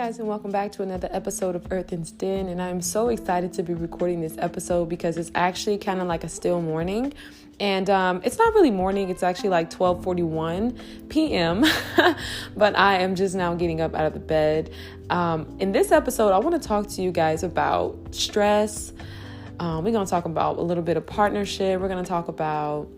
guys, and welcome back to another episode of Earthen's Den. And I'm so excited to be recording this episode because it's actually kind of like a still morning. And it's not really morning. It's actually like 12:41 p.m. But I am just now getting up out of the bed. In this episode, I want to talk to you guys about stress. We're going to talk about a little bit of partnership. We're going to talk about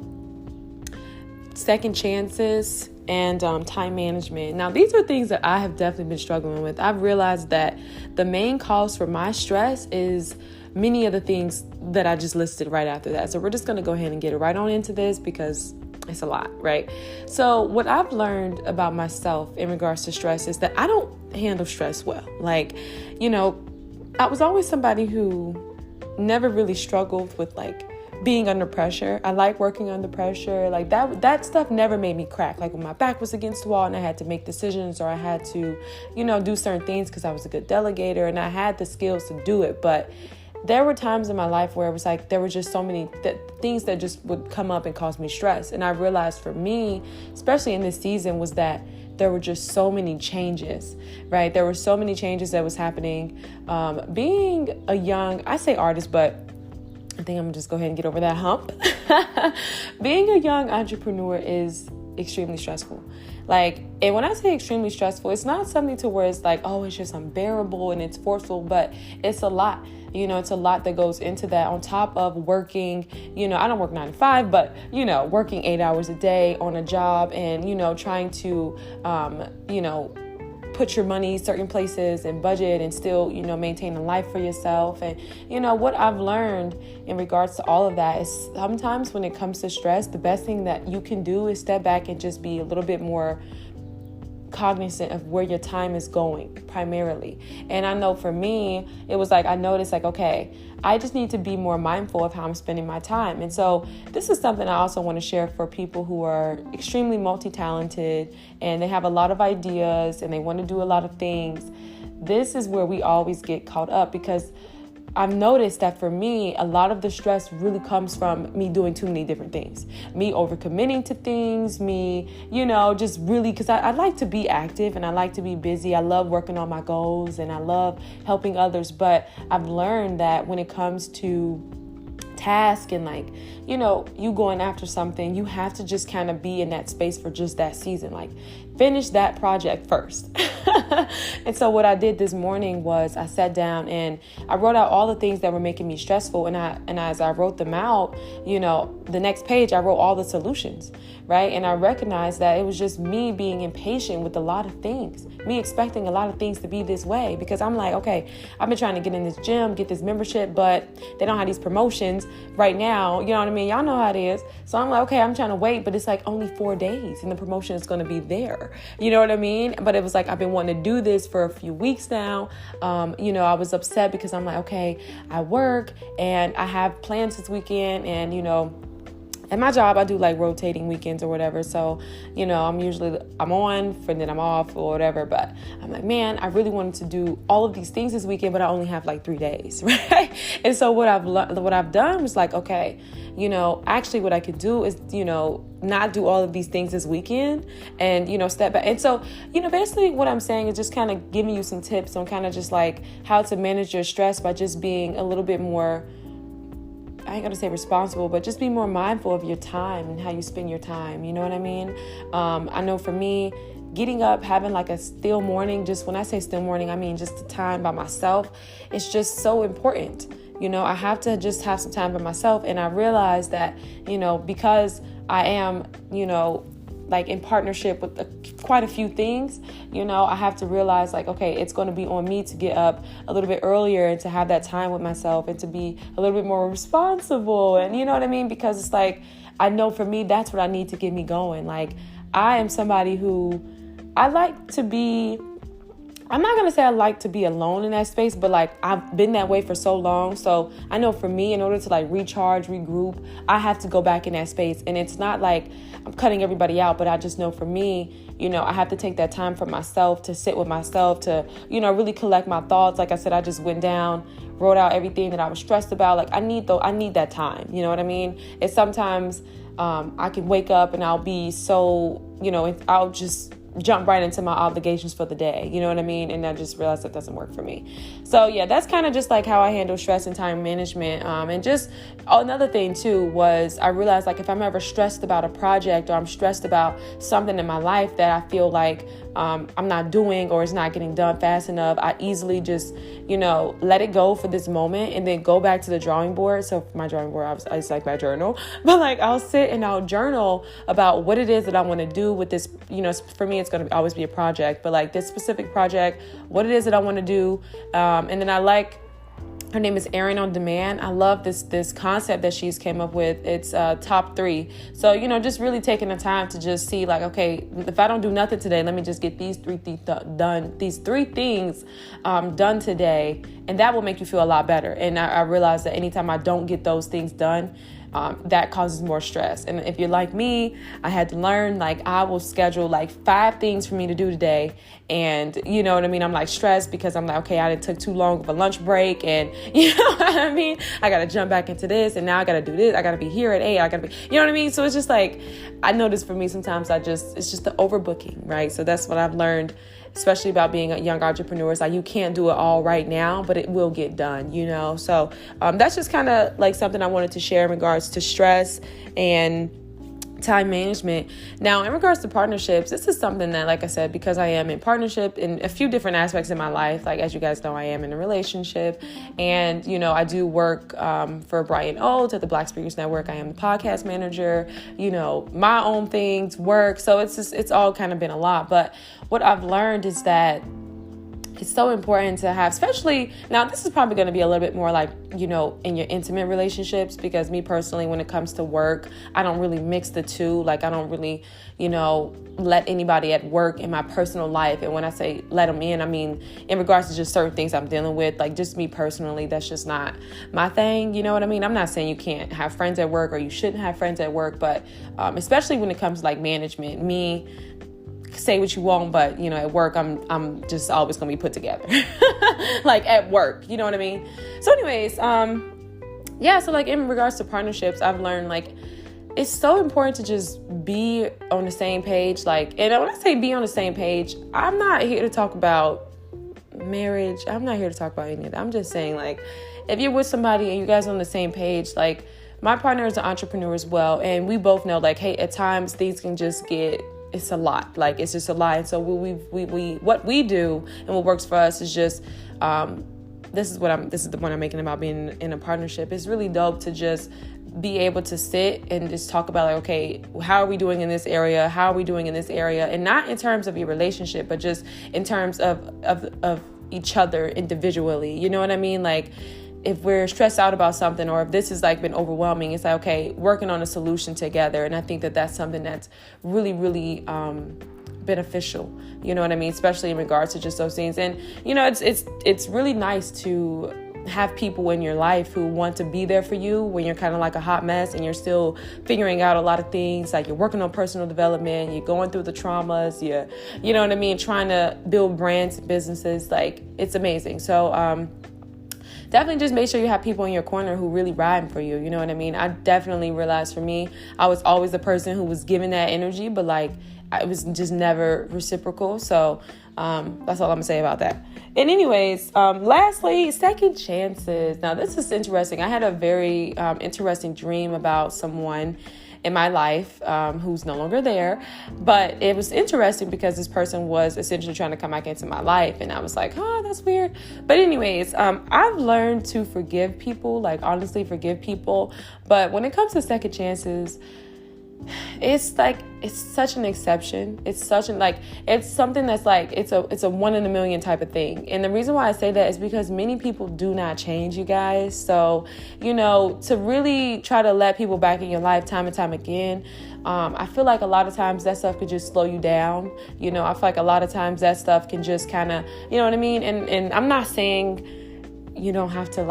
second chances and time management. Now, these are things that I have definitely been struggling with. I've realized that the main cause for my stress is many of the things that I just listed right after that. So we're just going to go ahead and get right on into this because it's a lot, right? So what I've learned about myself in regards to stress is that I don't handle stress well. Like, I was always somebody who never really struggled with being under pressure. I like working under pressure. Like that stuff never made me crack. Like when my back was against the wall and I had to make decisions or I had to, do certain things because I was a good delegator and I had the skills to do it. But there were times in my life where it was like there were just so many things that just would come up and cause me stress. And I realized for me, especially in this season, was that there were just so many changes, right? There were so many changes that was happening. Being a young, I say artist, but I think I'm gonna just go ahead and get over that hump. Being a young entrepreneur is extremely stressful. And when I say extremely stressful, it's not something to where it's like, oh, it's just unbearable and it's forceful, but it's a lot. It's a lot that goes into that on top of working, I don't work 9 to 5, but, working 8 hours a day on a job and, trying to, put your money certain places and budget and still, maintain a life for yourself. And, what I've learned in regards to all of that is sometimes when it comes to stress, the best thing that you can do is step back and just be a little bit more cognizant of where your time is going primarily. And I know for me, it was like, I noticed okay, I just need to be more mindful of how I'm spending my time. And so this is something I also want to share for people who are extremely multi-talented and they have a lot of ideas and they want to do a lot of things. This is where we always get caught up because I've noticed that for me, a lot of the stress really comes from me doing too many different things, me overcommitting to things, me, just really, because I like to be active and I like to be busy. I love working on my goals and I love helping others. But I've learned that when it comes to task and you going after something, you have to just kind of be in that space for just that season, finish that project first. And so what I did this morning was I sat down and I wrote out all the things that were making me stressful. And as I wrote them out, the next page, I wrote all the solutions, right? And I recognized that it was just me being impatient with a lot of things, me expecting a lot of things to be this way, because I'm like, okay, I've been trying to get in this gym, get this membership, but they don't have these promotions right now. You know what I mean? Y'all know how it is. So I'm like, okay, I'm trying to wait, but it's only 4 days and the promotion is going to be there. You know what I mean? But it was I've been wanting to do this for a few weeks now. I was upset because I'm like, okay, I work and I have plans this weekend and, at my job, I do rotating weekends or whatever. So, I'm on and then I'm off or whatever. But I'm like, man, I really wanted to do all of these things this weekend, but I only have 3 days, right? And so what I've done was okay, actually what I could do is, not do all of these things this weekend and, step back. And so, basically what I'm saying is just kind of giving you some tips on kind of just how to manage your stress by just being a little bit more, I ain't gonna say responsible, but just be more mindful of your time and how you spend your time. You know what I mean? I know for me, getting up, having a still morning, just when I say still morning, I mean just the time by myself. It's just so important. I have to just have some time by myself. And I realized that, because I am, in partnership with quite a few things, I have to realize okay, it's going to be on me to get up a little bit earlier and to have that time with myself and to be a little bit more responsible. And you know what I mean? Because it's I know for me, that's what I need to get me going. I am somebody who I like to be, I'm not going to say I like to be alone in that space, but I've been that way for so long. So I know for me, in order to recharge, regroup, I have to go back in that space. And it's not I'm cutting everybody out, but I just know for me, I have to take that time for myself to sit with myself, to, really collect my thoughts. Like I said, I just went down, wrote out everything that I was stressed about. I need that time. You know what I mean? It's sometimes I can wake up and I'll be so, I'll just jump right into my obligations for the day. You know what I mean? And I just realized that doesn't work for me. So yeah, that's kind of just like how I handle stress and time management. And just another thing too was I realized like if I'm ever stressed about a project or I'm stressed about something in my life that I feel like I'm not doing or it's not getting done fast enough, I easily just, let it go for this moment and then go back to the drawing board. So my drawing board, I just like my journal, but like I'll sit and I'll journal about what it is that I want to do with this. For me, it's going to always be a project, but like this specific project, what it is that I want to do. And then her name is Erin on Demand. I love this concept that she's came up with. It's top 3. So, just really taking the time to just see like, okay, if I don't do nothing today, let me just get these 3 things done. These 3 things done today, and that will make you feel a lot better. And I realized that anytime I don't get those things done, that causes more stress. And if you're like me, I had to learn, like, I will schedule like 5 things for me to do today. And you know what I mean? I'm like stressed because I'm like, okay, I took too long of a lunch break. And you know what I mean? I got to jump back into this. And now I got to do this. I got to be here at 8. I got to be, you know what I mean? So it's just like, I notice for me, sometimes it's just the overbooking, right? So that's what I've learned, especially about being a young entrepreneur. It's like, you can't do it all right now, but it will get done, So that's just kind of like something I wanted to share in regards to stress and time management. Now, in regards to partnerships, this is something that, like I said, because I am in partnership in a few different aspects in my life, like as you guys know, I am in a relationship, and I do work for Brian Olds at the Black Speakers Network. I am the podcast manager, my own things, work. So it's all kind of been a lot. But what I've learned is that it's so important to have, especially now, this is probably going to be a little bit more like, in your intimate relationships, because me personally, when it comes to work, I don't really mix the two. Like, I don't really, let anybody at work in my personal life. And when I say let them in, I mean, in regards to just certain things I'm dealing with, like just me personally, that's just not my thing. You know what I mean? I'm not saying you can't have friends at work or you shouldn't have friends at work, but especially when it comes to like management, say what you want, but at work I'm just always gonna be put together like at work, you know what I mean? So anyways, so like in regards to partnerships, I've learned like it's so important to just be on the same page. Like, and when I say be on the same page, I'm not here to talk about marriage. I'm not here to talk about any of that. I'm just saying, like, if you're with somebody and you guys are on the same page, like my partner is an entrepreneur as well, and we both know like, hey, at times things can just it's a lot. Like, it's just a lot. And so what we do and what works for us is just, this is the point I'm making about being in a partnership. It's really dope to just be able to sit and just talk about like, okay, how are we doing in this area? How are we doing in this area? And not in terms of your relationship, but just in terms of each other individually. You know what I mean? Like, if we're stressed out about something, or if this has like been overwhelming, it's like, okay, working on a solution together. And I think that that's something that's really, really beneficial. You know what I mean? Especially in regards to just those things. And, it's really nice to have people in your life who want to be there for you when you're kind of like a hot mess and you're still figuring out a lot of things. Like, you're working on personal development, you're going through the traumas, you know what I mean? Trying to build brands, businesses. Like, it's amazing. So, definitely just make sure you have people in your corner who really riding for you. You know what I mean? I definitely realized for me, I was always the person who was giving that energy, but like, it was just never reciprocal. So that's all I'm gonna say about that. And anyways, lastly, second chances. Now, this is interesting. I had a very interesting dream about someone in my life who's no longer there. But it was interesting because this person was essentially trying to come back into my life. And I was like, oh, that's weird. But anyways, I've learned to forgive people, like honestly forgive people. But when it comes to second chances, it's such an exception. It's something that's like, it's a 1 in a million type of thing. And the reason why I say that is because many people do not change, you guys. So, to really try to let people back in your life time and time again, I feel like a lot of times that stuff could just slow you down. I feel like a lot of times that stuff can just kind of, you know what I mean? And I'm not saying you don't have to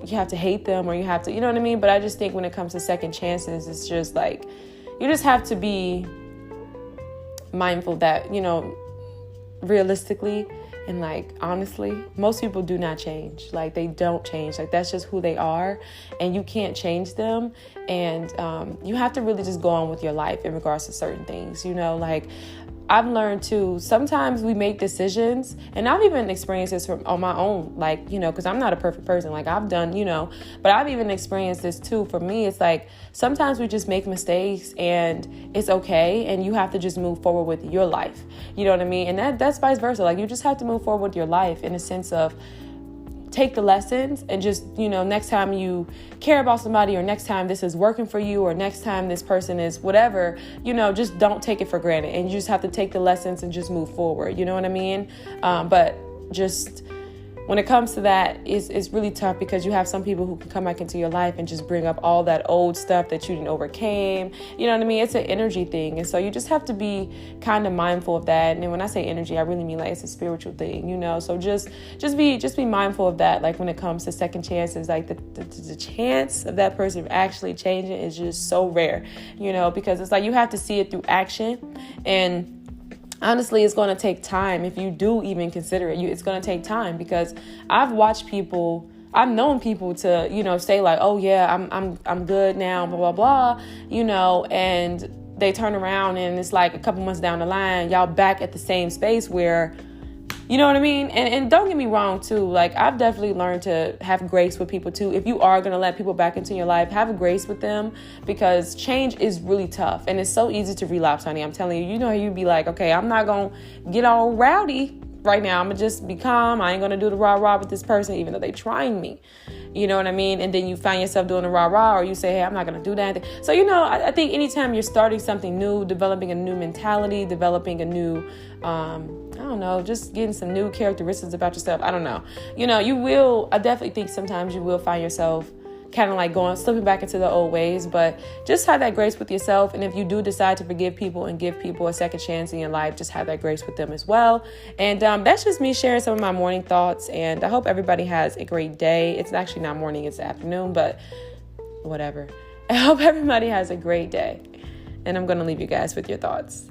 you have to hate them or you have to, you know what I mean? But I just think when it comes to second chances, it's just like, you just have to be mindful that, realistically and like honestly, most people do not change. Like, they don't change. Like, that's just who they are, and you can't change them. And you have to really just go on with your life in regards to certain things. Like, I've learned too, sometimes we make decisions, and I've even experienced this on my own, like, because I'm not a perfect person. Like, I've done, but I've even experienced this too. For me, it's like sometimes we just make mistakes and it's okay. And you have to just move forward with your life. You know what I mean? And that's vice versa. Like, you just have to move forward with your life in a sense of take the lessons and just, next time you care about somebody, or next time this is working for you, or next time this person is whatever, just don't take it for granted. And you just have to take the lessons and just move forward. You know what I mean? But just when it comes to that, it's really tough because you have some people who can come back into your life and just bring up all that old stuff that you didn't overcame. You know what I mean? It's an energy thing. And so you just have to be kind of mindful of that. And when I say energy, I really mean like it's a spiritual thing, So just be mindful of that. Like when it comes to second chances, like the chance of that person actually changing is just so rare, because it's like you have to see it through action. And honestly, it's going to take time. If you do even consider it, it's going to take time, because I've known people to, say like, oh yeah, I'm good now, blah, blah, blah, and they turn around and it's like a couple months down the line, y'all back at the same space where, you know what I mean? And don't get me wrong too. Like, I've definitely learned to have grace with people too. If you are going to let people back into your life, have grace with them, because change is really tough. And it's so easy to relapse, honey. I'm telling you, how you'd be like, okay, I'm not going to get all rowdy right now. I'm going to just be calm. I ain't going to do the rah-rah with this person, even though they trying me. You know what I mean? And then you find yourself doing the rah-rah, or you say, hey, I'm not going to do that. So, I think anytime you're starting something new, developing a new mentality, developing a new, just getting some new characteristics about yourself. I don't know. I definitely think sometimes you will find yourself kind of like slipping back into the old ways, but just have that grace with yourself. And if you do decide to forgive people and give people a second chance in your life, just have that grace with them as well. And that's just me sharing some of my morning thoughts. And I hope everybody has a great day. It's actually not morning, it's afternoon, but whatever. I hope everybody has a great day. And I'm going to leave you guys with your thoughts.